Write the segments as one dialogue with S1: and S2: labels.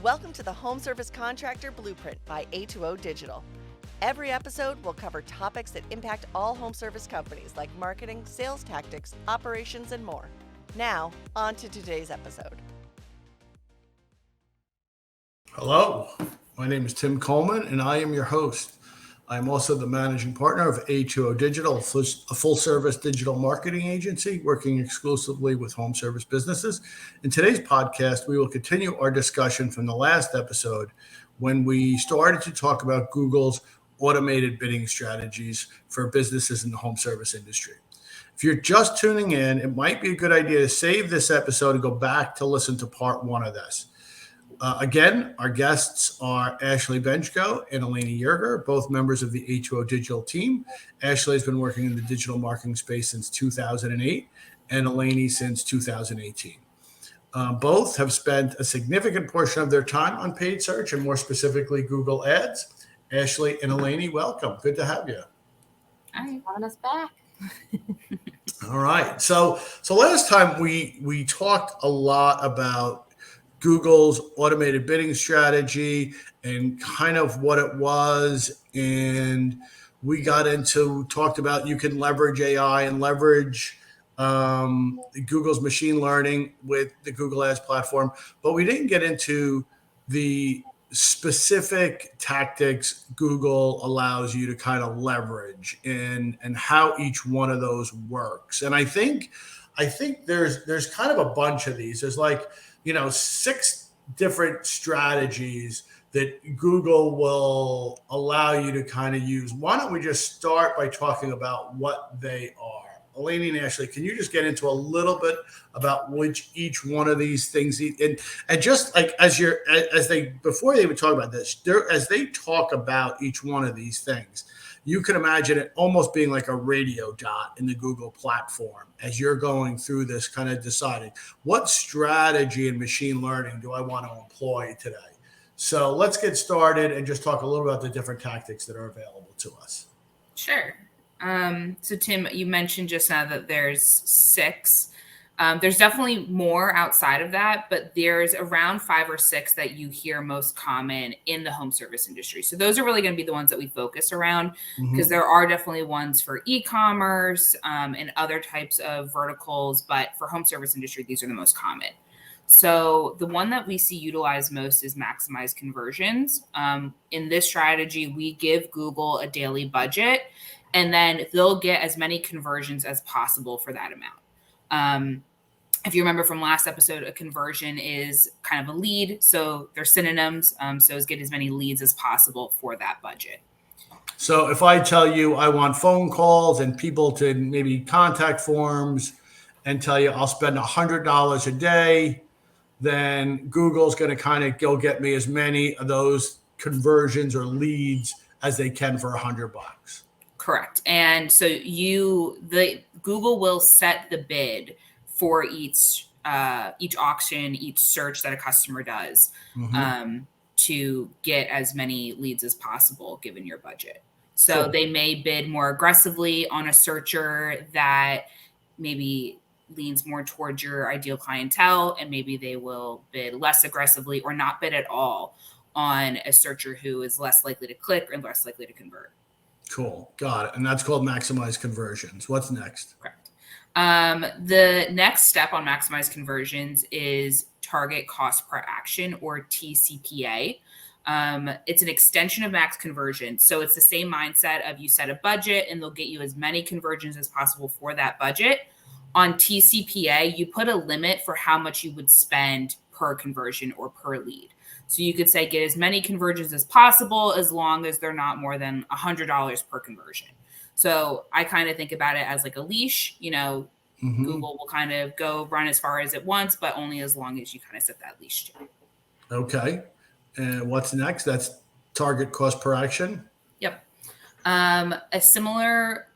S1: Welcome to the Home Service Contractor Blueprint by A2O Digital. Every episode will cover topics that impact all home service companies like marketing, sales tactics, operations, and more. Now, on to today's episode.
S2: Hello, my name is Tim Coleman and I am your host. I am also the managing partner of A2O Digital, a full-service digital marketing agency working exclusively with home service businesses. In today's podcast, we will continue our discussion from the last episode when we started to talk about Google's automated bidding strategies for businesses in the home service industry. If you're just tuning in, it might be a good idea to save this episode and go back to listen to part one of this. Again, our guests are Ashley Benchko and Eleni Yerger, both members of the A2O Digital team. Ashley has been working in the digital marketing space since 2008 and Eleni since 2018. Both have spent a significant portion of their time on paid search and more specifically Google Ads. Ashley and Eleni, welcome. Good to have you.
S3: Thanks for having us back.
S2: All right. So last time we talked a lot about Google's automated bidding strategy and kind of what it was. And we talked about you can leverage AI and leverage Google's machine learning with the Google Ads platform, but we didn't get into the specific tactics Google allows you to kind of leverage and how each one of those works. And I think there's kind of a bunch of these. There's 6 different strategies that Google will allow you to kind of use. Why don't we just start by talking about what they are? Eleni and Ashley, can you just get into a little bit about which each one of these things and just like before they would talk about this, as they talk about each one of these things, you can imagine it almost being like a radio dot in the Google platform as you're going through this, kind of deciding what strategy and machine learning do I want to employ today. So let's get started and just talk a little about the different tactics that are available to us.
S3: Sure. So Tim, you mentioned just now that there's 6. There's definitely more outside of that, but there's around 5 or 6 that you hear most common in the home service industry. So those are really going to be the ones that we focus around because there are definitely ones for e-commerce and other types of verticals, but for home service industry, these are the most common. So the one that we see utilized most is maximize conversions. In this strategy, we give Google a daily budget, and then they'll get as many conversions as possible for that amount. If you remember from last episode, a conversion is kind of a lead. So they're synonyms. So it's get as many leads as possible for that budget.
S2: So if I tell you I want phone calls and people to maybe contact forms and tell you I'll spend $100 a day, then Google's going to kind of go get me as many of those conversions or leads as they can for $100.
S3: Correct. And so Google will set the bid for each auction, each search that a customer does to get as many leads as possible given your budget. So They may bid more aggressively on a searcher that maybe leans more towards your ideal clientele, and maybe they will bid less aggressively or not bid at all on a searcher who is less likely to click or less likely to convert.
S2: Cool. Got it. And that's called maximize conversions. What's next?
S3: Correct. The next step on maximize conversions is target cost per action, or TCPA. It's an extension of max conversion. So it's the same mindset of you set a budget and they'll get you as many conversions as possible for that budget. On TCPA, you put a limit for how much you would spend per conversion or per lead. So you could say get as many conversions as possible as long as they're not more than $100 per conversion. So I kind of think about it as like a leash. Google will kind of go run as far as it wants, but only as long as you kind of set that leash to.
S2: Okay. And what's next? That's target cost per action.
S3: Yep. A similar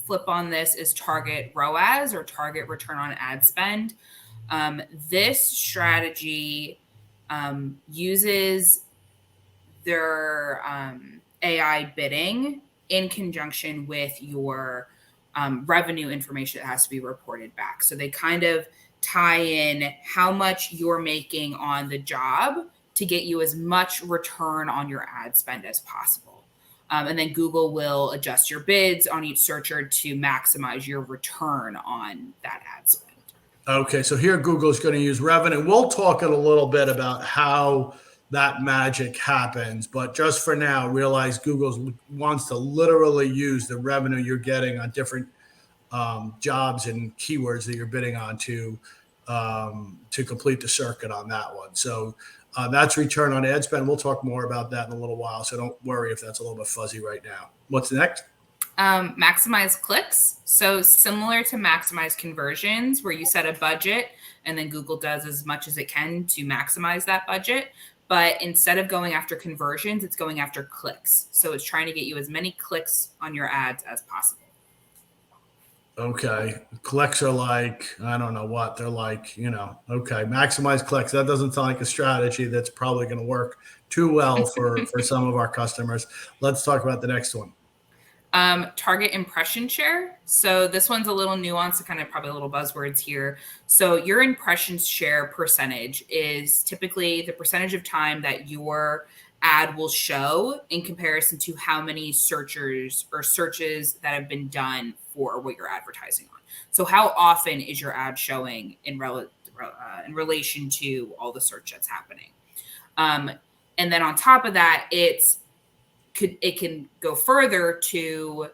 S3: flip on this is target ROAS, or target return on ad spend. This strategy uses their AI bidding in conjunction with your revenue information that has to be reported back. So they kind of tie in how much you're making on the job to get you as much return on your ad spend as possible. And then Google will adjust your bids on each searcher to maximize your return on that ad spend.
S2: Okay, so here Google's going to use revenue. We'll talk in a little bit about how that magic happens, but just for now, realize Google wants to literally use the revenue you're getting on different jobs and keywords that you're bidding on to complete the circuit on that one. So that's return on ad spend. We'll talk more about that in a little while, so don't worry if that's a little bit fuzzy right now. What's next?
S3: Maximize clicks. So similar to maximize conversions, where you set a budget and then Google does as much as it can to maximize that budget. But instead of going after conversions, it's going after clicks. So it's trying to get you as many clicks on your ads as possible.
S2: Okay. Clicks are like, I don't know what they're like, okay. Maximize clicks. That doesn't sound like a strategy that's probably going to work too well for some of our customers. Let's talk about the next one.
S3: Target impression share. So this one's a little nuanced, kind of probably a little buzzwords here. So your impression share percentage is typically the percentage of time that your ad will show in comparison to how many searchers or searches that have been done for what you're advertising on. So how often is your ad showing in relation to all the search that's happening? And then on top of that, it can go further to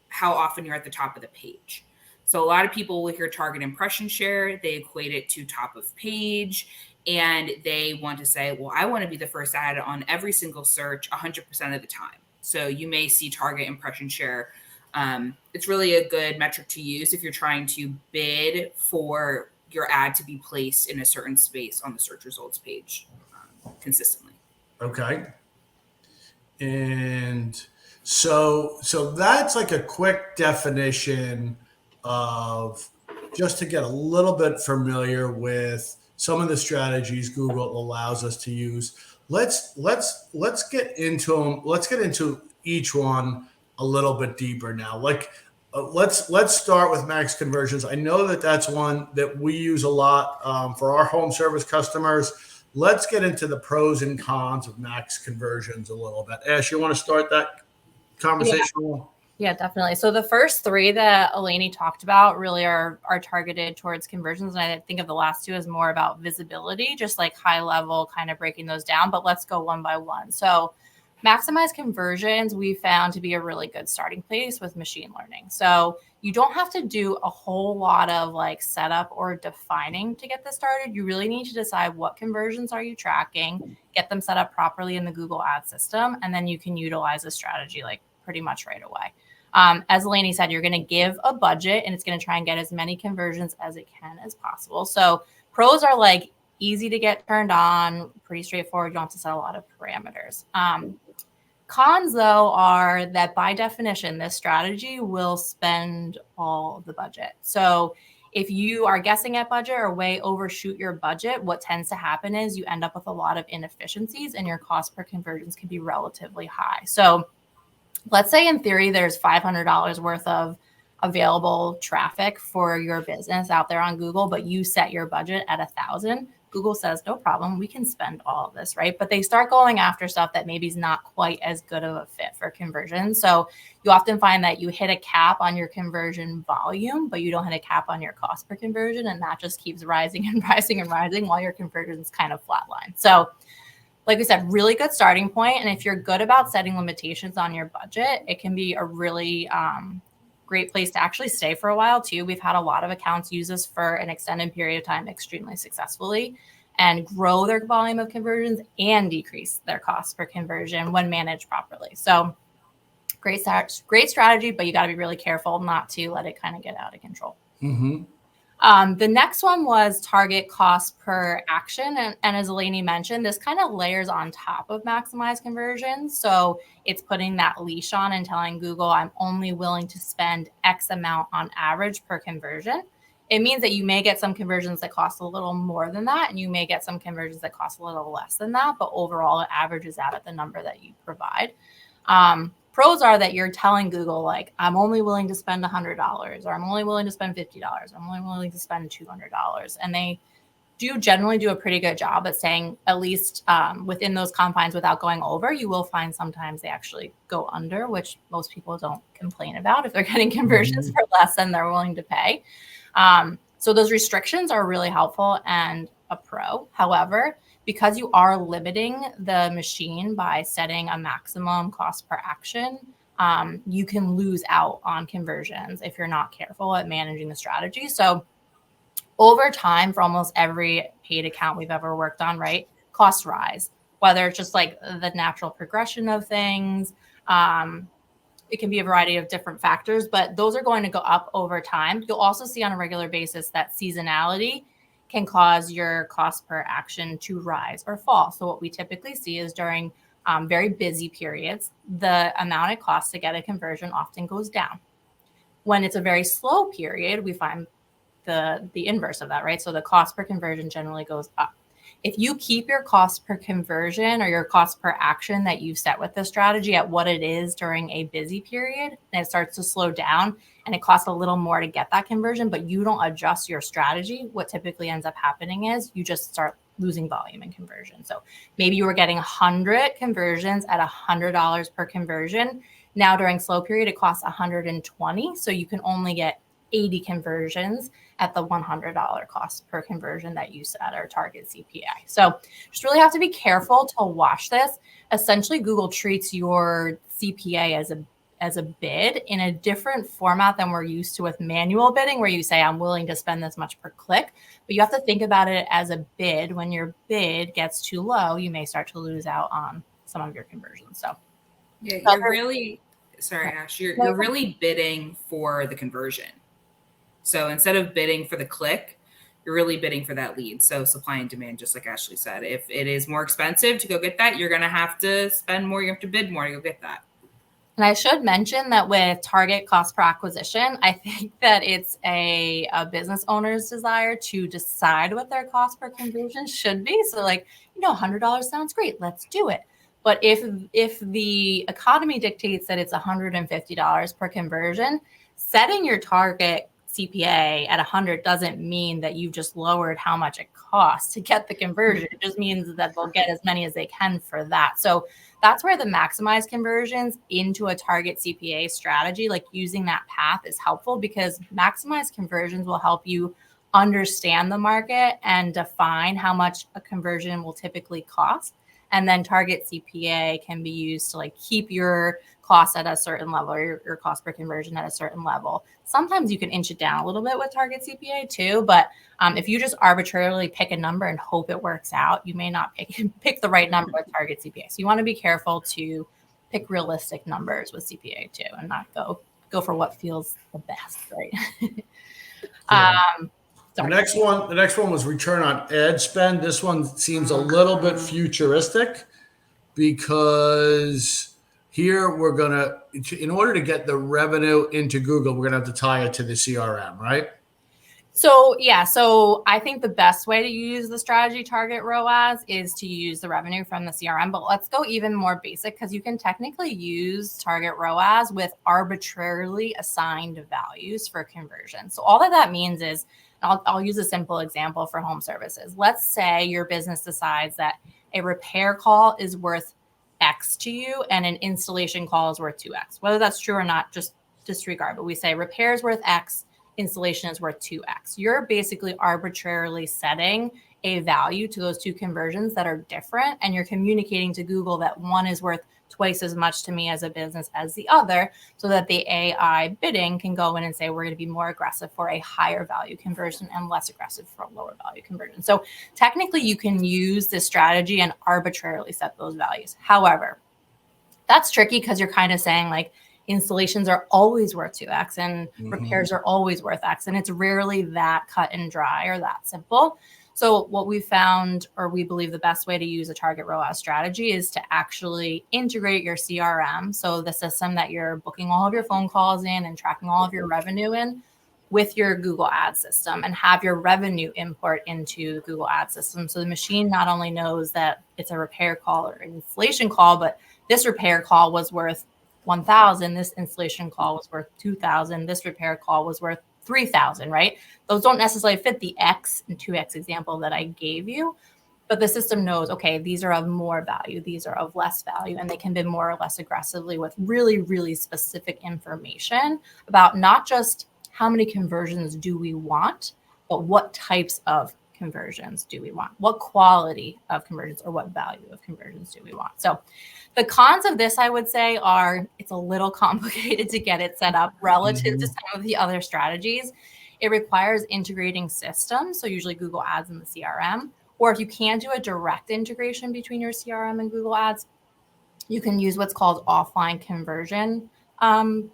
S3: how often you're at the top of the page. So a lot of people will hear target impression share, they equate it to top of page, and they want to say, well, I want to be the first ad on every single search 100% of the time. So you may see target impression share. It's really a good metric to use if you're trying to bid for your ad to be placed in a certain space on the search results page consistently.
S2: Okay. And so that's like a quick definition of, just to get a little bit familiar with some of the strategies Google allows us to use. Let's get into them. Let's get into each one a little bit deeper now. Let's start with max conversions. I know that that's one that we use a lot for our home service customers. Let's get into the pros and cons of max conversions a little bit. Ash, you want to start that conversation?
S4: Yeah, definitely. So the first three that Eleni talked about really are targeted towards conversions. And I think of the last two as more about visibility, just like high level, kind of breaking those down. But let's go one by one. So maximize conversions, we found to be a really good starting place with machine learning. So you don't have to do a whole lot of like setup or defining to get this started. You really need to decide what conversions are you tracking, get them set up properly in the Google ad system, and then you can utilize a strategy like pretty much right away. As Eleni said, you're going to give a budget and it's going to try and get as many conversions as it can as possible. So pros are like easy to get turned on, pretty straightforward. You don't have to set a lot of parameters. Cons, though, are that by definition, this strategy will spend all the budget. So if you are guessing at budget or way overshoot your budget, what tends to happen is you end up with a lot of inefficiencies and your cost per conversions can be relatively high. So let's say in theory, there's $500 worth of available traffic for your business out there on Google, but you set your budget at $1,000. Google says, no problem, we can spend all of this, right? But they start going after stuff that maybe is not quite as good of a fit for conversion. So you often find that you hit a cap on your conversion volume, but you don't hit a cap on your cost per conversion. And that just keeps rising and rising and rising while your conversions kind of flatline. So like we said, really good starting point. And if you're good about setting limitations on your budget, it can be a really great place to actually stay for a while too. We've had a lot of accounts use this for an extended period of time extremely successfully and grow their volume of conversions and decrease their cost per conversion when managed properly. So great strategy, but you got to be really careful not to let it kind of get out of control.
S2: Mm-hmm.
S4: The next one was target cost per action. And as Eleni mentioned, this kind of layers on top of maximize conversions. So it's putting that leash on and telling Google, I'm only willing to spend X amount on average per conversion. It means that you may get some conversions that cost a little more than that, and you may get some conversions that cost a little less than that. But overall, it averages out at the number that you provide. Pros are that you're telling Google, like, I'm only willing to spend $100, or I'm only willing to spend $50, or I'm only willing to spend $200. And they do generally do a pretty good job at saying, at least within those confines without going over. You will find sometimes they actually go under, which most people don't complain about if they're getting conversions for less than they're willing to pay. So those restrictions are really helpful and a pro. However, because you are limiting the machine by setting a maximum cost per action, you can lose out on conversions if you're not careful at managing the strategy. So over time, for almost every paid account we've ever worked on, right, costs rise, whether it's just like the natural progression of things. It can be a variety of different factors, but those are going to go up over time. You'll also see on a regular basis that seasonality can cause your cost per action to rise or fall. So what we typically see is during very busy periods, the amount it costs to get a conversion often goes down. When it's a very slow period, we find the inverse of that, right? So the cost per conversion generally goes up. If you keep your cost per conversion or your cost per action that you've set with the strategy at what it is during a busy period, and it starts to slow down and it costs a little more to get that conversion, but you don't adjust your strategy, what typically ends up happening is you just start losing volume and conversion. So maybe you were getting 100 conversions at $100 per conversion. Now during slow period, it costs 120. So you can only get 80 conversions at the $100 cost per conversion that you set or target CPA. So just really have to be careful to watch this. Essentially, Google treats your CPA as a bid in a different format than we're used to with manual bidding, where you say, I'm willing to spend this much per click. But you have to think about it as a bid. When your bid gets too low, you may start to lose out on some of your conversions. So
S3: yeah, you're really, sorry, Ash, you're really bidding for the conversion. So instead of bidding for the click, you're really bidding for that lead. So supply and demand, just like Ashley said, if it is more expensive to go get that, you're going to have to spend more. You have to bid more to go get that.
S4: And I should mention that with target cost per acquisition, I think that it's a business owner's desire to decide what their cost per conversion should be. So like, $100 sounds great. Let's do it. But if the economy dictates that it's $150 per conversion, setting your target CPA at 100 doesn't mean that you've just lowered how much it costs to get the conversion. It just means that they'll get as many as they can for that. So that's where the maximize conversions into a target CPA strategy, like using that path, is helpful, because maximize conversions will help you understand the market and define how much a conversion will typically cost. And then target CPA can be used to like keep your cost at a certain level, or your cost per conversion at a certain level. Sometimes you can inch it down a little bit with target CPA too, but if you just arbitrarily pick a number and hope it works out, you may not pick the right number with target CPA. So you want to be careful to pick realistic numbers with CPA too, and not go for what feels the best, right?
S2: The next one was return on ad spend. This one seems a little bit futuristic, because here we're going to, in order to get the revenue into Google, we're going to have to tie it to the CRM, right?
S4: So I think the best way to use the strategy target ROAS is to use the revenue from the CRM. But let's go even more basic, because you can technically use target ROAS with arbitrarily assigned values for conversion. So all that means is, I'll use a simple example for home services. Let's say your business decides that a repair call is worth X to you and an installation call is worth 2X. Whether that's true or not, just disregard. But we say repair is worth X, installation is worth 2X. You're basically arbitrarily setting a value to those two conversions that are different, and you're communicating to Google that one is worth twice as much to me as a business as the other, so that the AI bidding can go in and say, we're going to be more aggressive for a higher value conversion and less aggressive for a lower value conversion. So technically you can use this strategy and arbitrarily set those values. However, that's tricky, because you're kind of saying like installations are always worth 2X and repairs are always worth X. And it's rarely that cut and dry or that simple. So what we found, or we believe the best way to use a target ROAS strategy, is to actually integrate your CRM, so the system that you're booking all of your phone calls in and tracking all of your revenue in, with your Google Ads system, and have your revenue import into the Google Ads system. So the machine not only knows that it's a repair call or an installation call, but this repair call was worth 1,000, this installation call was worth 2,000, this repair call was worth 3,000, right? Those don't necessarily fit the X and 2X example that I gave you, but the system knows, okay, these are of more value, these are of less value, and they can bid more or less aggressively with really, really specific information about not just how many conversions do we want, but what types of conversions do we want? What quality of conversions or what value of conversions do we want? So the cons of this, I would say, are it's a little complicated to get it set up relative to some of the other strategies. It requires integrating systems, so usually Google Ads and the CRM. Or if you can do a direct integration between your CRM and Google Ads, you can use what's called offline conversion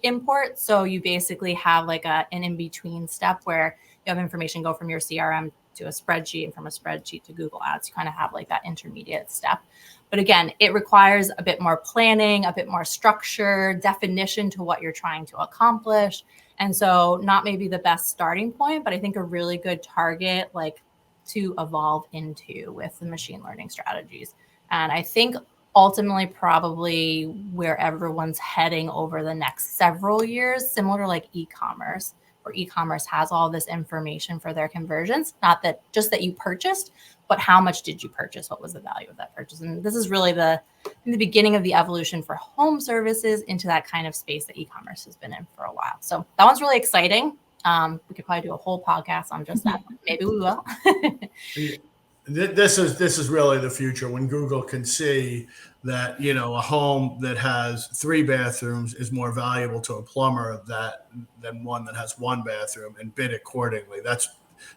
S4: import. So you basically have like an in-between step where you have information go from your CRM to a spreadsheet and from a spreadsheet to Google Ads. You kind of have like that intermediate step. But again, it requires a bit more planning, a bit more structure, definition to what you're trying to accomplish. And so not maybe the best starting point, but I think a really good target like to evolve into with the machine learning strategies. And I think ultimately probably where everyone's heading over the next several years, similar to like e-commerce, where e-commerce has all this information for their conversions, not that just that you purchased, but how much did you purchase? What was the value of that purchase? And this is really the beginning of the evolution for home services into that kind of space that e-commerce has been in for a while. So that one's really exciting. We could probably do a whole podcast on just that. Maybe we will.
S2: This is really the future when Google can see that, you know, a home that has 3 bathrooms is more valuable to a plumber than one that has 1 bathroom and bid accordingly.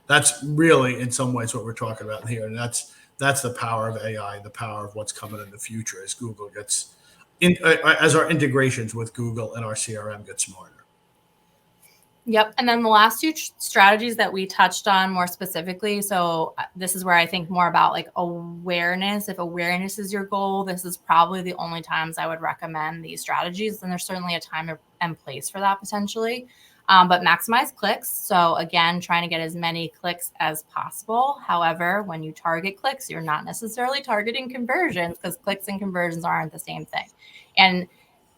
S2: That's really in some ways what we're talking about here. And that's the power of AI, the power of what's coming in the future as Google gets as our integrations with Google and our CRM get smarter.
S4: Yep. And then the last 2 strategies that we touched on more specifically. So this is where I think more about like awareness. If awareness is your goal, this is probably the only times I would recommend these strategies. And there's certainly a time and place for that potentially. But maximize clicks. So again, trying to get as many clicks as possible. However, when you target clicks, you're not necessarily targeting conversions because clicks and conversions aren't the same thing. And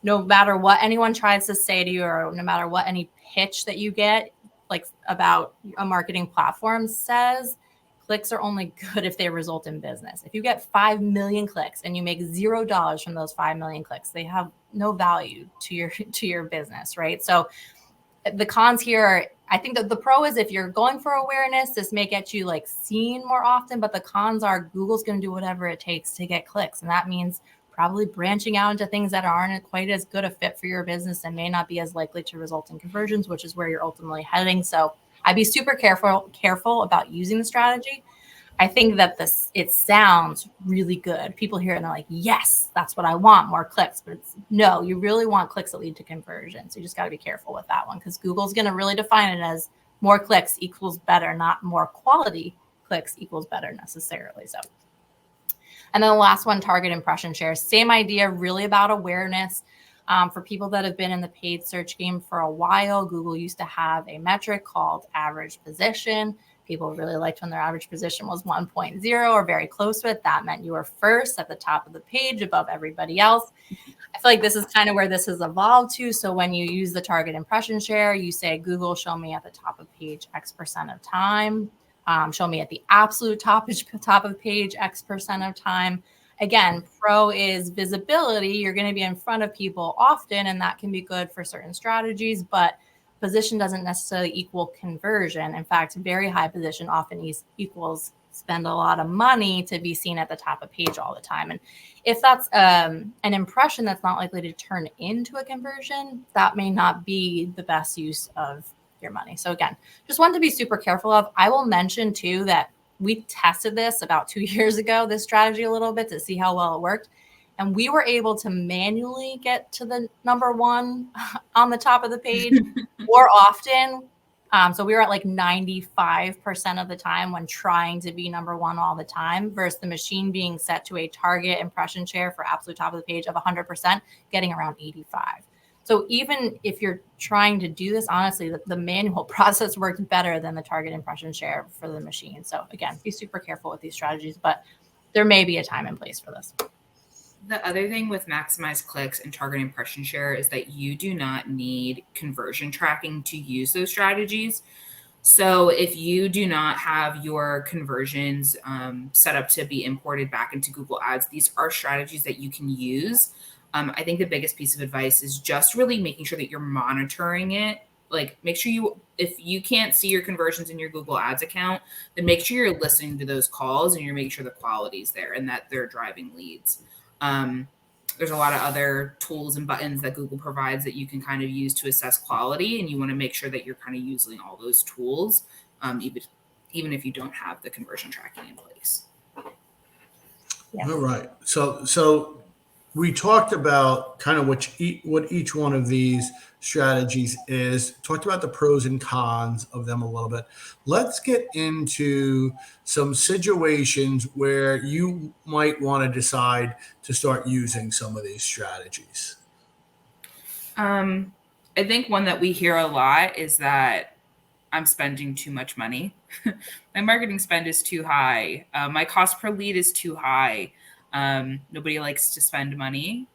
S4: no matter what anyone tries to say to you, or no matter what any pitch that you get, like about a marketing platform says, clicks are only good if they result in business. If you get 5 million clicks and you make $0 from those 5 million clicks, they have no value to your business, right? So the cons here are, I think that the pro is if you're going for awareness, this may get you like seen more often, but the cons are Google's going to do whatever it takes to get clicks. And that means probably branching out into things that aren't quite as good a fit for your business and may not be as likely to result in conversions, which is where you're ultimately heading. So I'd be super careful about using the strategy. I think that it sounds really good. People hear it and they're like, yes, that's what I want, more clicks. But no, you really want clicks that lead to conversion. So you just got to be careful with that one because Google's going to really define it as more clicks equals better, not more quality clicks equals better necessarily. So. And then the last one, target impression shares. Same idea, really about awareness. For people that have been in the paid search game for a while, Google used to have a metric called average position. People really liked when their average position was 1.0 or very close to it. That meant you were first at the top of the page above everybody else. I feel like this is kind of where this has evolved to. So when you use the target impression share, you say, Google, show me at the top of page X% of time. Show me at the absolute top of page X% of time. Again, pro is visibility. You're going to be in front of people often, and that can be good for certain strategies, but position doesn't necessarily equal conversion. In fact, very high position often equals spend a lot of money to be seen at the top of page all the time. And if that's an impression that's not likely to turn into a conversion, that may not be the best use of your money. So again, just wanted to be super careful of. I will mention too that we tested this about 2 years ago, this strategy a little bit to see how well it worked. And we were able to manually get to the number 1 on the top of the page more often. So we were at like 95% of the time when trying to be number 1 all the time versus the machine being set to a target impression share for absolute top of the page of 100%, getting around 85. So even if you're trying to do this, honestly, the manual process works better than the target impression share for the machine. So again, be super careful with these strategies, but there may be a time and place for this.
S3: The other thing with maximize clicks and target impression share is that you do not need conversion tracking to use those strategies. So if you do not have your conversions set up to be imported back into Google Ads, these are strategies that you can use. I think the biggest piece of advice is just really making sure that you're monitoring it. Like, make sure if you can't see your conversions in your Google Ads account, then make sure you're listening to those calls and you're making sure the quality is there and that they're driving leads. There's a lot of other tools and buttons that Google provides that you can kind of use to assess quality, and you want to make sure that you're kind of using all those tools, even if you don't have the conversion tracking in place.
S2: Yeah. All right. So we talked about kind of what each one of these strategies is, talked about the pros and cons of them a little bit. Let's get into some situations where you might want to decide to start using some of these strategies.
S3: I think one that we hear a lot is that I'm spending too much money. My marketing spend is too high. My cost per lead is too high. Nobody likes to spend money.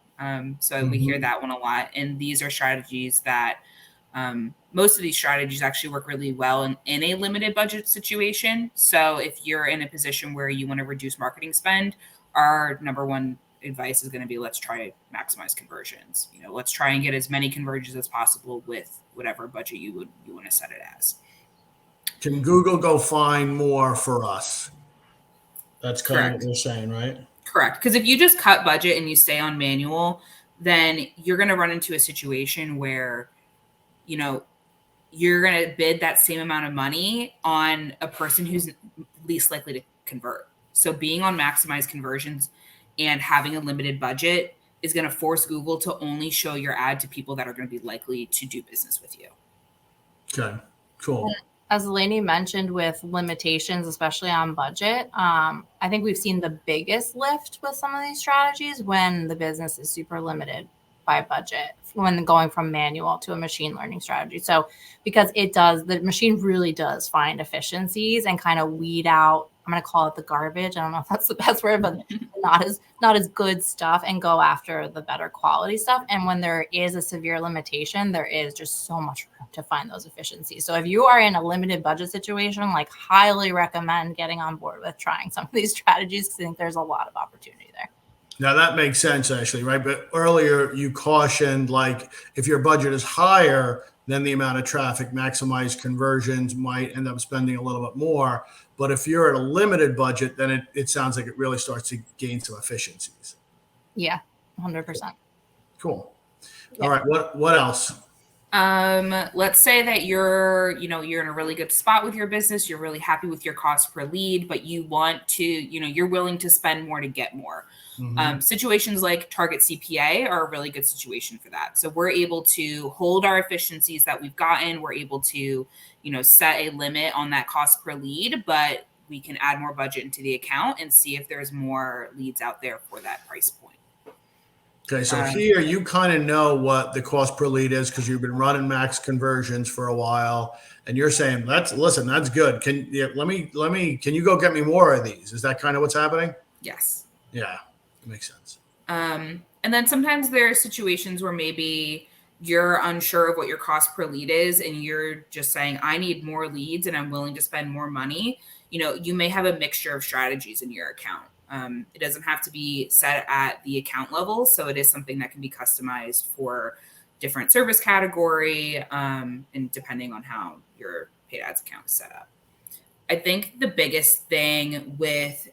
S3: So we hear that one a lot. And these are strategies that most of these strategies actually work really well in a limited budget situation. So if you're in a position where you want to reduce marketing spend, our number one advice is going to be, let's try to maximize conversions. Let's try and get as many conversions as possible with whatever budget you want to set it as.
S2: Can Google go find more for us? That's kind of what you're saying, right?
S3: Correct. Because if you just cut budget and you stay on manual, then you're going to run into a situation where, you're going to bid that same amount of money on a person who's least likely to convert. So being on maximize conversions and having a limited budget is going to force Google to only show your ad to people that are going to be likely to do business with you.
S2: Okay, cool.
S4: As Lainey mentioned, with limitations, especially on budget, I think we've seen the biggest lift with some of these strategies when the business is super limited by budget, when going from manual to a machine learning strategy. So because the machine really does find efficiencies and kind of weed out, I'm going to call it the garbage. I don't know if that's the best word, but not as good stuff, and go after the better quality stuff. And when there is a severe limitation, there is just so much room to find those efficiencies. So if you are in a limited budget situation, highly recommend getting on board with trying some of these strategies, because I think there's a lot of opportunity there.
S2: Now that makes sense, actually, right? But earlier you cautioned, if your budget is higher than the amount of traffic, maximize conversions might end up spending a little bit more. But if you're at a limited budget, then it sounds like it really starts to gain some efficiencies.
S4: Yeah, 100%.
S2: Cool. Yeah. All right. What else?
S3: Let's say that you're in a really good spot with your business. You're really happy with your cost per lead, but you want to, you're willing to spend more to get more. Situations like Target CPA are a really good situation for that. So we're able to hold our efficiencies that we've gotten. We're able to, set a limit on that cost per lead, but we can add more budget into the account and see if there's more leads out there for that price point.
S2: Okay, so here you kind of know what the cost per lead is because you've been running max conversions for a while, and you're saying, that's good. Can you go get me more of these? Is that kind of what's happening?
S3: Yes.
S2: Yeah, that makes sense.
S3: And then sometimes there are situations where maybe you're unsure of what your cost per lead is, and you're just saying, I need more leads and I'm willing to spend more money. You may have a mixture of strategies in your account. It doesn't have to be set at the account level. So it is something that can be customized for different service category, and depending on how your paid ads account is set up. I think the biggest thing with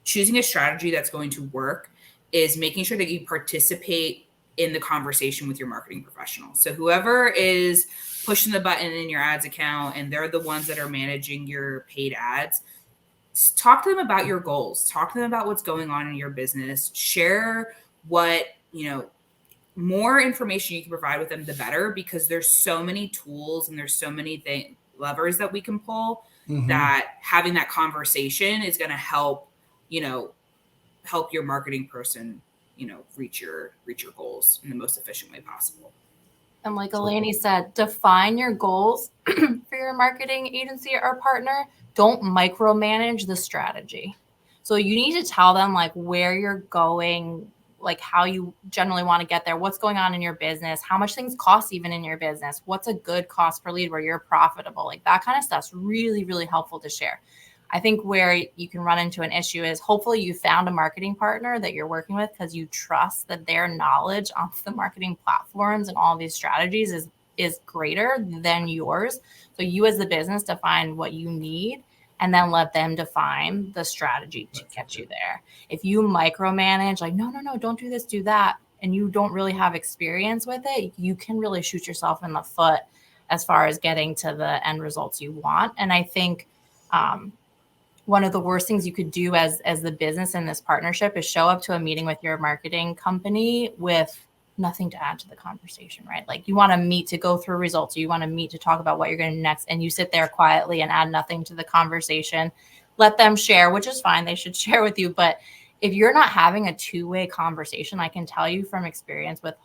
S3: choosing a strategy that's going to work is making sure that you participate in the conversation with your marketing professional. So whoever is pushing the button in your ads account and they're the ones that are managing your paid ads, talk to them about your goals, talk to them about what's going on in your business, share what, more information you can provide with them, the better, because there's so many tools and there's so many levers that we can pull that having that conversation is going to help your marketing person, reach your goals in the most efficient way possible.
S4: And like Eleni said, define your goals for your marketing agency or partner. Don't micromanage the strategy. So you need to tell them where you're going, like how you generally want to get there, what's going on in your business, how much things cost even in your business, what's a good cost per lead where you're profitable, like that kind of stuff's really, really helpful to share. I think where you can run into an issue is hopefully you found a marketing partner that you're working with because you trust that their knowledge on the marketing platforms and all these strategies is greater than yours. So you as the business define what you need and then let them define the strategy to get you there. If you micromanage, like, no, don't do this, do that, and you don't really have experience with it, you can really shoot yourself in the foot as far as getting to the end results you want. And I think one of the worst things you could do as the business in this partnership is show up to a meeting with your marketing company with nothing to add to the conversation, right? Like you want to meet to go through results. You want to meet to talk about what you're going to do next. And you sit there quietly and add nothing to the conversation. Let them share, which is fine. They should share with you. But if you're not having a two-way conversation, I can tell you from experience with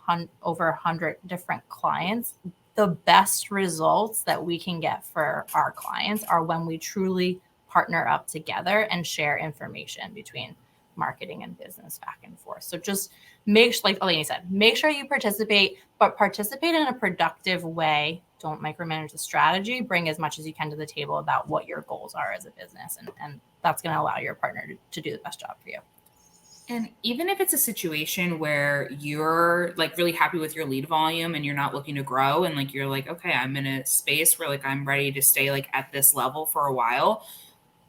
S4: over 100 different clients, the best results that we can get for our clients are when we truly partner up together and share information between marketing and business back and forth. So just like Eleni said, make sure you participate, but participate in a productive way. Don't micromanage the strategy. Bring as much as you can to the table about what your goals are as a business. And that's going to allow your partner to do the best job for you.
S3: And even if it's a situation where you're like really happy with your lead volume and you're not looking to grow and like, you're like, okay, I'm in a space where like, I'm ready to stay like at this level for a while,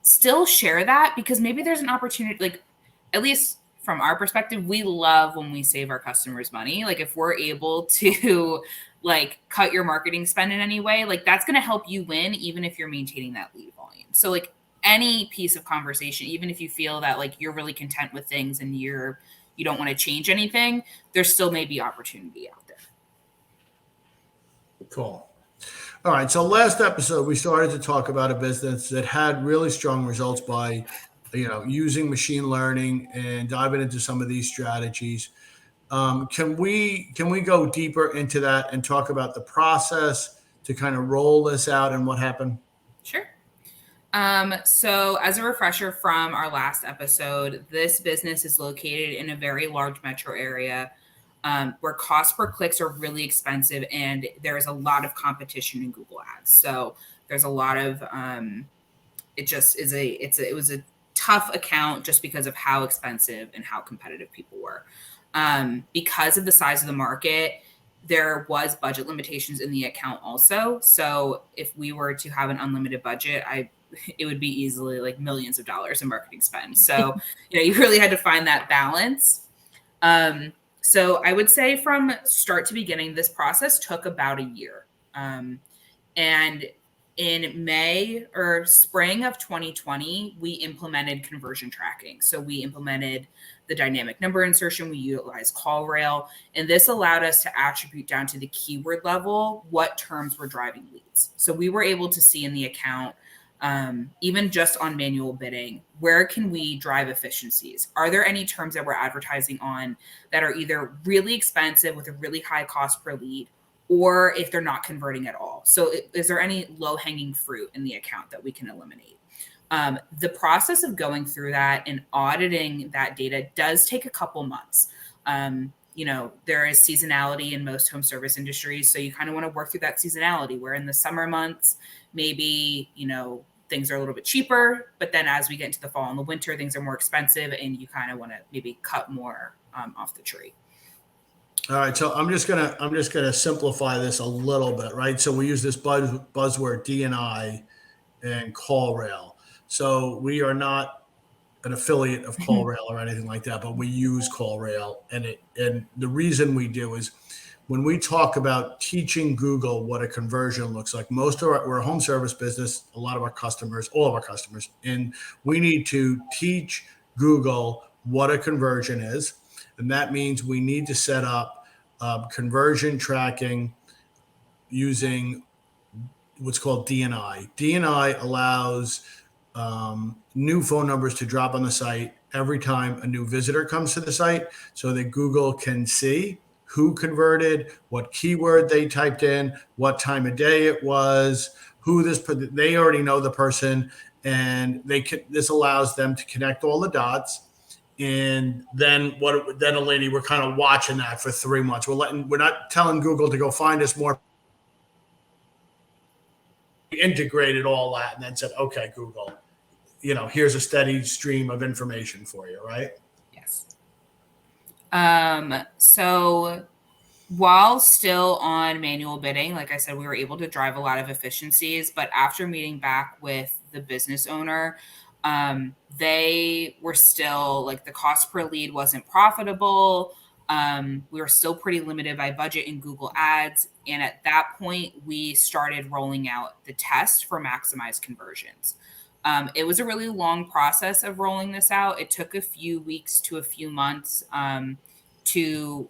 S3: still share that because maybe there's an opportunity, like at least from our perspective, we love when we save our customers money. Like if we're able to like cut your marketing spend in any way, like that's going to help you win, even if you're maintaining that lead volume. So like any piece of conversation, even if you feel that like you're really content with things and you don't want to change anything, there still may be opportunity out there.
S2: Cool. All right. So last episode, we started to talk about a business that had really strong results by, using machine learning and diving into some of these strategies. Can we go deeper into that and talk about the process to kind of roll this out and what happened?
S3: Sure. So as a refresher from our last episode, this business is located in a very large metro area where cost per clicks are really expensive and there is a lot of competition in Google Ads. So there's a lot of, it was a tough account just because of how expensive and how competitive people were. Because of the size of the market, there was budget limitations in the account also. So if we were to have an unlimited budget, it would be easily like millions of dollars in marketing spend. So, you really had to find that balance. So I would say from start to beginning, this process took about a year. And in May or spring of 2020, we implemented conversion tracking. So we implemented the dynamic number insertion, we utilized CallRail, and this allowed us to attribute down to the keyword level what terms were driving leads. So we were able to see in the account, even just on manual bidding, where can we drive efficiencies? Are there any terms that we're advertising on that are either really expensive with a really high cost per lead, or if they're not converting at all? So is there any low-hanging fruit in the account that we can eliminate? The process of going through that and auditing that data does take a couple months. There is seasonality in most home service industries. So you kind of want to work through that seasonality where in the summer months, maybe, things are a little bit cheaper, but then as we get into the fall and the winter, things are more expensive and you kind of want to maybe cut more off the tree.
S2: All right, so I'm just gonna simplify this a little bit, right? So we use this buzzword DNI and CallRail. So we are not an affiliate of CallRail or anything like that, but we use CallRail, and the reason we do is when we talk about teaching Google what a conversion looks like. We're a home service business, all of our customers, and we need to teach Google what a conversion is, and that means we need to set up conversion tracking using what's called DNI. DNI allows new phone numbers to drop on the site every time a new visitor comes to the site so that Google can see who converted, what keyword they typed in, what time of day it was, they already know the person, and this allows them to connect all the dots And then then Eleni, we're kind of watching that for 3 months. We're not telling Google to go find us more. We integrated all that and then said, okay, Google, here's a steady stream of information for you, right?
S3: Yes. So while still on manual bidding, like I said, we were able to drive a lot of efficiencies, but after meeting back with the business owner, they were still like the cost per lead wasn't profitable. We were still pretty limited by budget in Google Ads. And at that point, we started rolling out the test for maximized conversions. It was a really long process of rolling this out. It took a few weeks to a few months to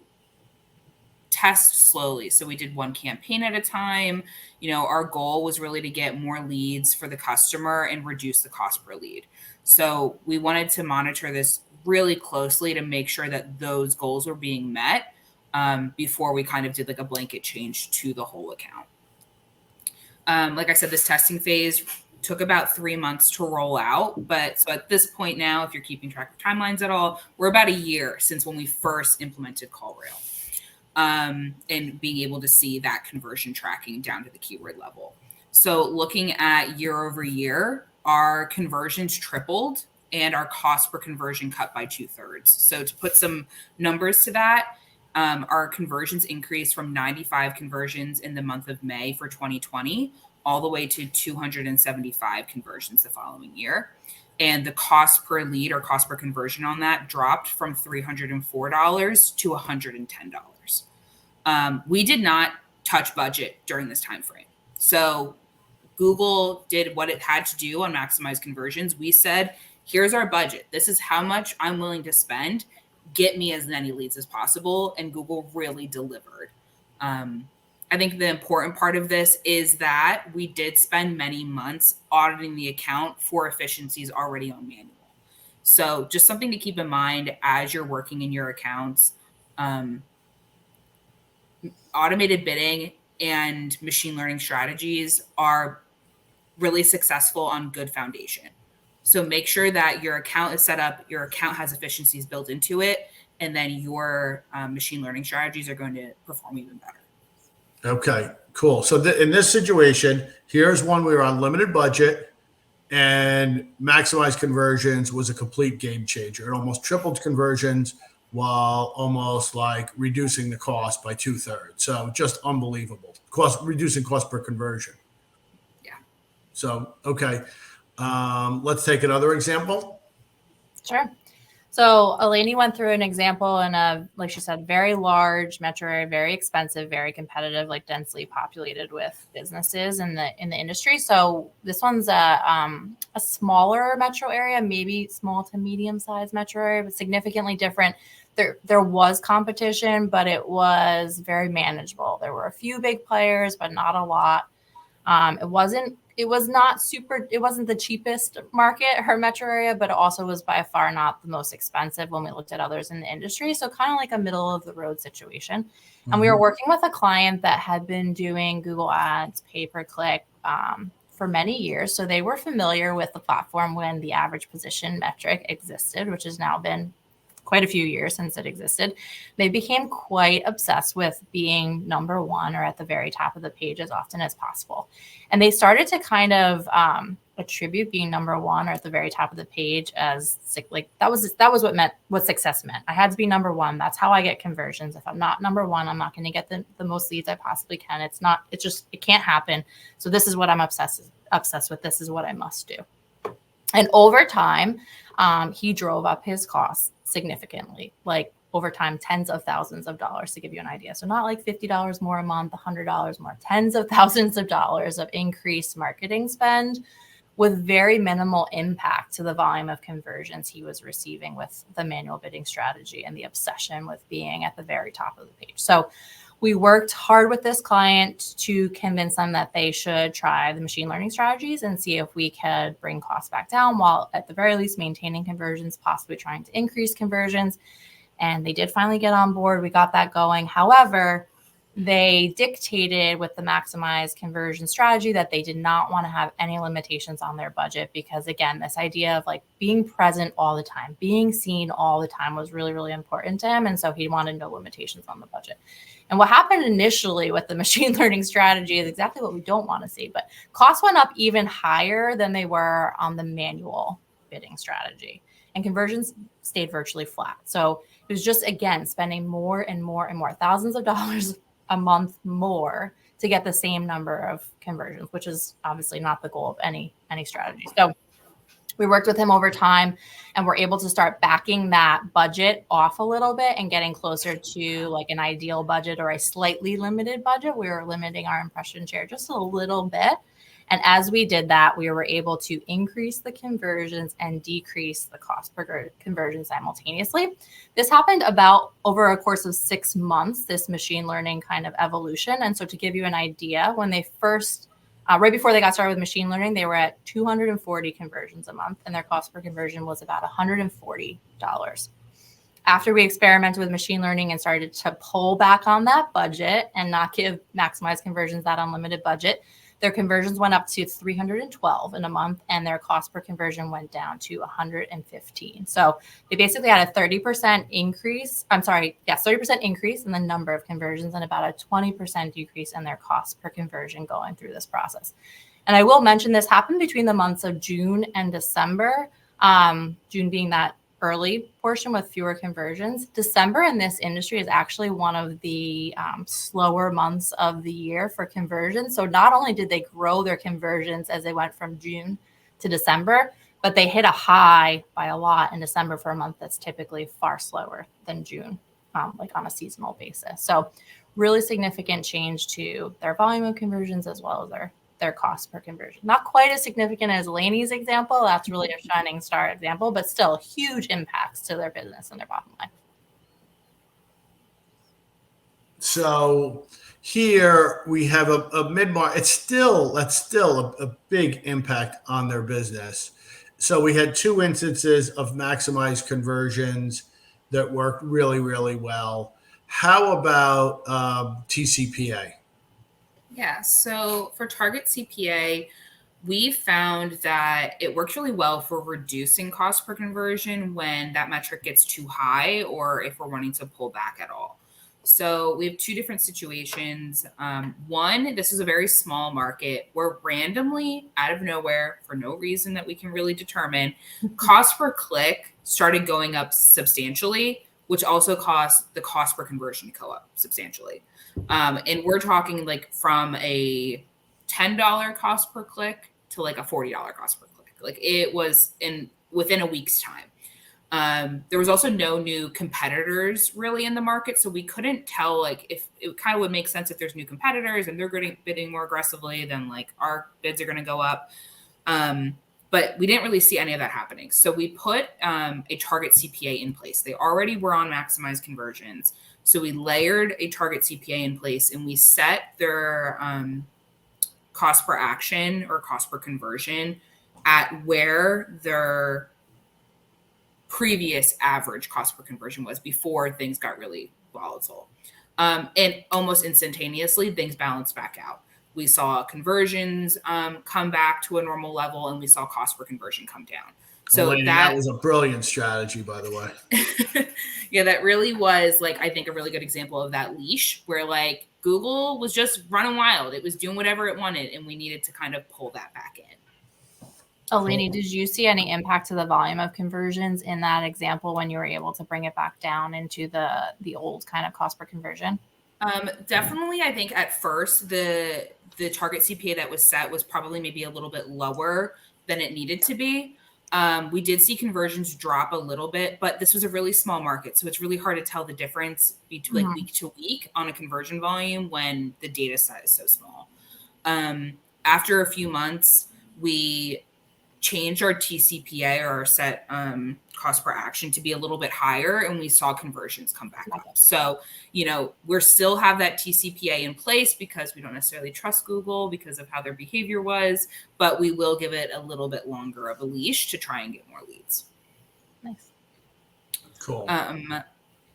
S3: test slowly. So we did one campaign at a time. Our goal was really to get more leads for the customer and reduce the cost per lead. So we wanted to monitor this really closely to make sure that those goals were being met before we kind of did like a blanket change to the whole account. Like I said, this testing phase took about 3 months to roll out. But so at this point now, if you're keeping track of timelines at all, we're about a year since when we first implemented CallRail. And being able to see that conversion tracking down to the keyword level. So looking at year over year, our conversions tripled and our cost per conversion cut by 2/3. So to put some numbers to that, our conversions increased from 95 conversions in the month of May for 2020 all the way to 275 conversions the following year. And the cost per lead or cost per conversion on that dropped from $304 to $110. We did not touch budget during this time frame. So Google did what it had to do on maximize conversions. We said, here's our budget. This is how much I'm willing to spend. Get me as many leads as possible. And Google really delivered. I think the important part of this is that we did spend many months auditing the account for efficiencies already on manual. So just something to keep in mind as you're working in your accounts. Automated bidding and machine learning strategies are really successful on good foundation. So make sure that your account is set up, your account has efficiencies built into it, and then your machine learning strategies are going to perform even better.
S2: Okay, cool. So in this situation, here's one we were on limited budget and maximized conversions was a complete game changer. It almost tripled conversions while almost like reducing the cost by 2/3. So just unbelievable. Reducing cost per conversion.
S3: Yeah.
S2: So, okay. Let's take another example.
S4: Sure. So Eleni went through an example in a, like she said, very large metro area, very expensive, very competitive, like densely populated with businesses in the industry. So this one's a smaller metro area, maybe small to medium sized metro area, but significantly different. There was competition, but it was very manageable. There were a few big players, but not a lot. It wasn't the cheapest market, her metro area, but it also was by far not the most expensive when we looked at others in the industry. So kind of like a middle of the road situation. Mm-hmm. And we were working with a client that had been doing Google Ads, pay-per-click for many years. So they were familiar with the platform when the average position metric existed, which has now been quite a few years since it existed. They became quite obsessed with being number one or at the very top of the page as often as possible. And they started to kind of attribute being number one or at the very top of the page as like that was what success meant. I had to be number one. That's how I get conversions. If I'm not number one, I'm not going to get the most leads I possibly can. It can't happen. So this is what I'm obsessed with. This is what I must do. And over time, he drove up his costs significantly, like over time, tens of thousands of dollars, to give you an idea. So not like $50 more a month, $100 more, tens of thousands of dollars of increased marketing spend with very minimal impact to the volume of conversions he was receiving with the manual bidding strategy and the obsession with being at the very top of the page. So we worked hard with this client to convince them that they should try the machine learning strategies and see if we could bring costs back down while at the very least maintaining conversions, possibly trying to increase conversions. And they did finally get on board. We got that going. However, they dictated with the maximize conversion strategy that they did not want to have any limitations on their budget, because again, this idea of like being present all the time, being seen all the time was really, really important to him. And so he wanted no limitations on the budget. And what happened initially with the machine learning strategy is exactly what we don't want to see, but costs went up even higher than they were on the manual bidding strategy, and conversions stayed virtually flat. So it was just, again, spending more and more and more, thousands of dollars a month more to get the same number of conversions, which is obviously not the goal of any strategy. So we worked with him over time, and we're able to start backing that budget off a little bit and getting closer to like an ideal budget or a slightly limited budget. We were limiting our impression share just a little bit. And as we did that, we were able to increase the conversions and decrease the cost per conversion simultaneously. This happened about over a course of 6 months, this machine learning kind of evolution. And so to give you an idea, when they first, right before they got started with machine learning, they were at 240 conversions a month, and their cost per conversion was about $140. After we experimented with machine learning and started to pull back on that budget and not give maximize conversions that unlimited budget, their conversions went up to 312 in a month, and their cost per conversion went down to 115. So they basically had a 30% increase. 30% increase in the number of conversions and about a 20% decrease in their cost per conversion going through this process. And I will mention this happened between the months of June and December, June being that early portion with fewer conversions. December in this industry is actually one of the slower months of the year for conversions. So not only did they grow their conversions as they went from June to December, but they hit a high by a lot in December for a month that's typically far slower than June, like on a seasonal basis. So really significant change to their volume of conversions as well as their cost per conversion. Not quite as significant as Lainey's example. That's really a shining star example, but still huge impacts to their business and their bottom line.
S2: So here we have a mid-market. That's still a big impact on their business. So we had 2 instances of maximized conversions that worked really, really well. How about TCPA?
S3: Yeah, so for target CPA, we found that it works really well for reducing cost per conversion when that metric gets too high or if we're wanting to pull back at all. So we have 2 different situations. One, this is a very small market where randomly, out of nowhere, for no reason that we can really determine, cost per click started going up substantially, which also caused the cost per conversion to go up substantially. And we're talking like from a $10 cost per click to like a $40 cost per click. Like it was within a week's time. There was also no new competitors really in the market. So we couldn't tell like if it kind of would make sense if there's new competitors and they're bidding more aggressively, then like our bids are going to go up. But we didn't really see any of that happening. So we put a target CPA in place. They already were on maximized conversions. So we layered a target CPA in place and we set their cost per action or cost per conversion at where their previous average cost per conversion was before things got really volatile. And almost instantaneously, things balanced back out. We saw conversions come back to a normal level, and we saw cost per conversion come down. So that
S2: was a brilliant strategy, by the way.
S3: Yeah, that really was like, I think, a really good example of that leash where like Google was just running wild. It was doing whatever it wanted, and we needed to kind of pull that back in.
S4: Lainey, did you see any impact to the volume of conversions in that example when you were able to bring it back down into the old kind of cost per conversion?
S3: Definitely. I think at first the target CPA that was set was probably maybe a little bit lower than it needed to be. We did see conversions drop a little bit, but this was a really small market. So it's really hard to tell the difference between like week to week on a conversion volume when the data set is so small. After a few months, we changed our TCPA or our set cost per action to be a little bit higher, and we saw conversions come back up. So, we're still have that TCPA in place because we don't necessarily trust Google because of how their behavior was, but we will give it a little bit longer of a leash to try and get more leads.
S4: Nice.
S2: Cool.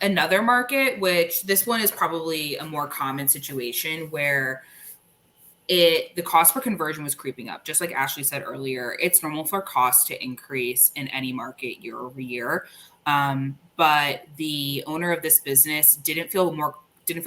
S3: another market, which this one is probably a more common situation where the cost per conversion was creeping up. Just like Ashley said earlier, it's normal for costs to increase in any market year over year. But the owner of this business didn't feel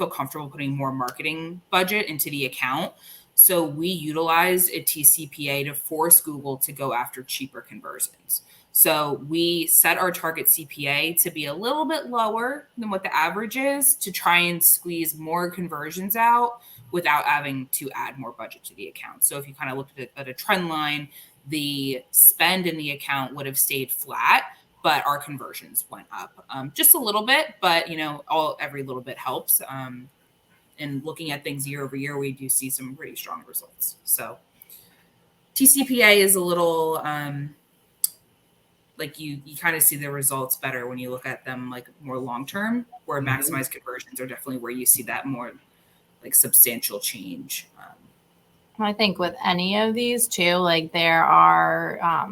S3: comfortable putting more marketing budget into the account. So we utilized a TCPA to force Google to go after cheaper conversions. So we set our target CPA to be a little bit lower than what the average is to try and squeeze more conversions out without having to add more budget to the account. So if you kind of looked at a trend line, the spend in the account would have stayed flat, but our conversions went up just a little bit. But every little bit helps. And looking at things year over year, we do see some pretty strong results. So TCPA is a little like you kind of see the results better when you look at them like more long term, where maximized conversions are definitely where you see that more like substantial change.
S4: I think with any of these too, like there are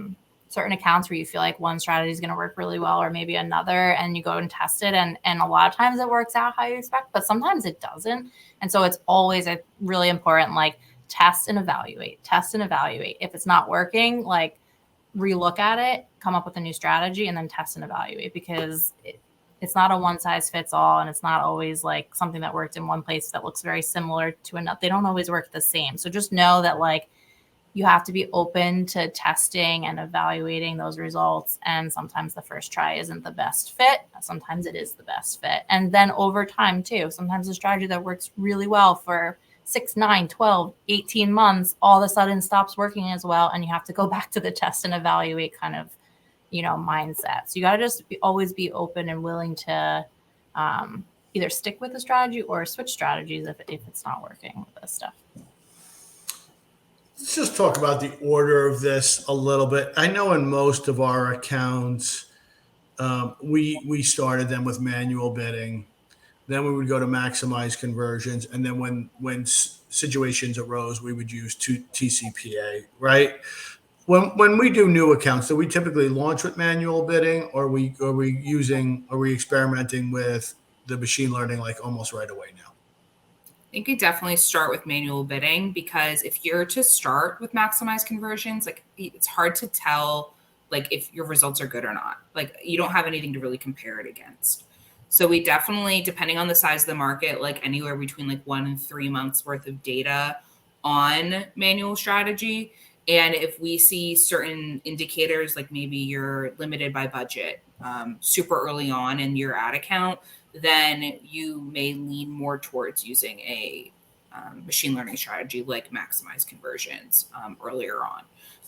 S4: certain accounts where you feel like one strategy is going to work really well or maybe another, and you go and test it, and a lot of times it works out how you expect, but sometimes it doesn't. And so it's always a really important, like, test and evaluate. If it's not working, like, relook at it, come up with a new strategy, and then test and evaluate, because it's not a one size fits all, and it's not always like something that worked in one place that looks very similar to another. They don't always work the same. So just know that, like, you have to be open to testing and evaluating those results. And sometimes the first try isn't the best fit. Sometimes it is the best fit. And then over time too, sometimes a strategy that works really well for 6, 9, 12, 18 months, all of a sudden stops working as well. And you have to go back to the test and evaluate kind of, mindset. So you got to just always be open and willing to either stick with the strategy or switch strategies if it's not working with this stuff.
S2: Let's just talk about the order of this a little bit. I know in most of our accounts, we started them with manual bidding. Then we would go to maximize conversions. And then when situations arose, we would use TCPA, right? When we do new accounts, do we typically launch with manual bidding, or are we experimenting with the machine learning like almost right away now?
S3: I think you definitely start with manual bidding, because if you're to start with maximized conversions, like, it's hard to tell like if your results are good or not. Like, you don't have anything to really compare it against. So we definitely, depending on the size of the market, like anywhere between like 1 and 3 months worth of data on manual strategy. And if we see certain indicators, like maybe you're limited by budget super early on in your ad account, then you may lean more towards using a machine learning strategy like maximize conversions earlier on.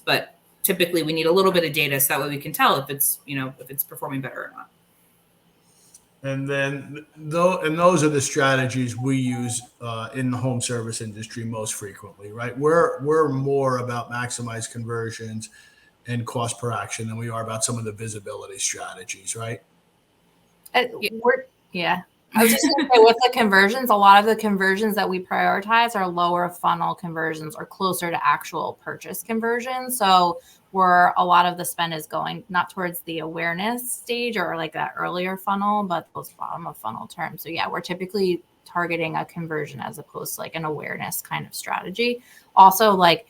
S3: But typically we need a little bit of data so that way we can tell if it's performing better or not.
S2: And then those are the strategies we use in the home service industry most frequently, right? We're more about maximize conversions and cost per action than we are about some of the visibility strategies, right?
S4: Yeah. I was just going to say, with the conversions, a lot of the conversions that we prioritize are lower funnel conversions or closer to actual purchase conversions. So where a lot of the spend is going not towards the awareness stage or like that earlier funnel, but those bottom of funnel terms. So yeah, we're typically targeting a conversion as opposed to like an awareness kind of strategy. Also, like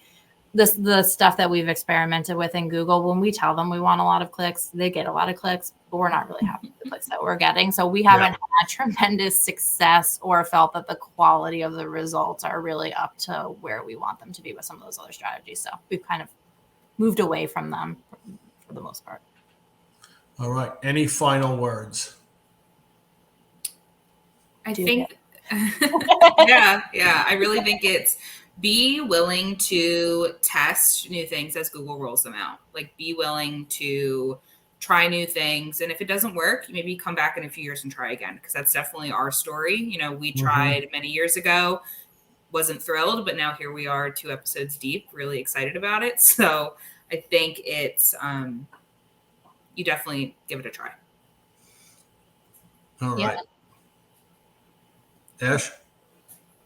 S4: the stuff that we've experimented with in Google, when we tell them we want a lot of clicks, they get a lot of clicks, but we're not really happy with the clicks that we're getting. So we haven't had tremendous success or felt that the quality of the results are really up to where we want them to be with some of those other strategies. So we've kind of moved away from them for the most part.
S2: All right. Any final words?
S3: I think, I really think it's be willing to test new things as Google rolls them out. Like, be willing to try new things. And if it doesn't work, maybe come back in a few years and try again, because that's definitely our story. We tried many years ago, wasn't thrilled, but now here we are 2 episodes deep, really excited about it. So I think it's, you definitely give it a try.
S2: All right. Ash?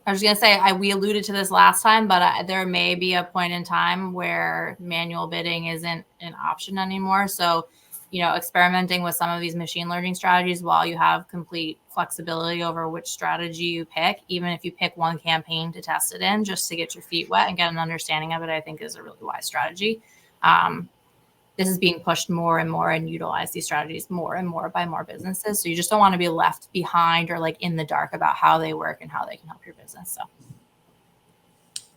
S4: I was going to say, we alluded to this last time, but there may be a point in time where manual bidding isn't an option anymore. So experimenting with some of these machine learning strategies while you have complete flexibility over which strategy you pick, even if you pick one campaign to test it in, just to get your feet wet and get an understanding of it, I think is a really wise strategy. This is being pushed more and more and utilize these strategies more and more by more businesses. So you just don't want to be left behind or like in the dark about how they work and how they can help your business. So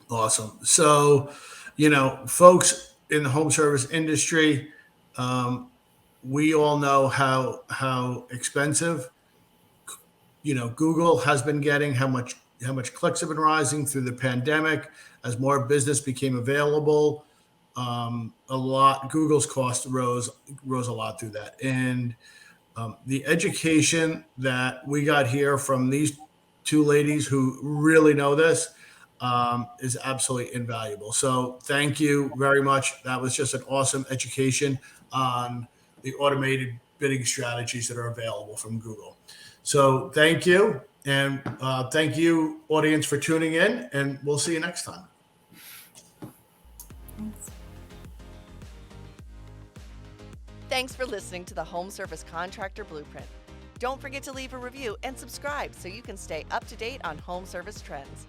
S2: awesome. So, folks in the home service industry, we all know how expensive, Google has been getting, how much clicks have been rising through the pandemic as more business became available. Google's cost rose a lot through that. And the education that we got here from these two ladies who really know this is absolutely invaluable. So thank you very much. That was just an awesome education on the automated bidding strategies that are available from Google. So thank you. And thank you, audience, for tuning in. And we'll see you next time.
S1: Thanks for listening to the Home Service Contractor Blueprint. Don't forget to leave a review and subscribe so you can stay up to date on home service trends.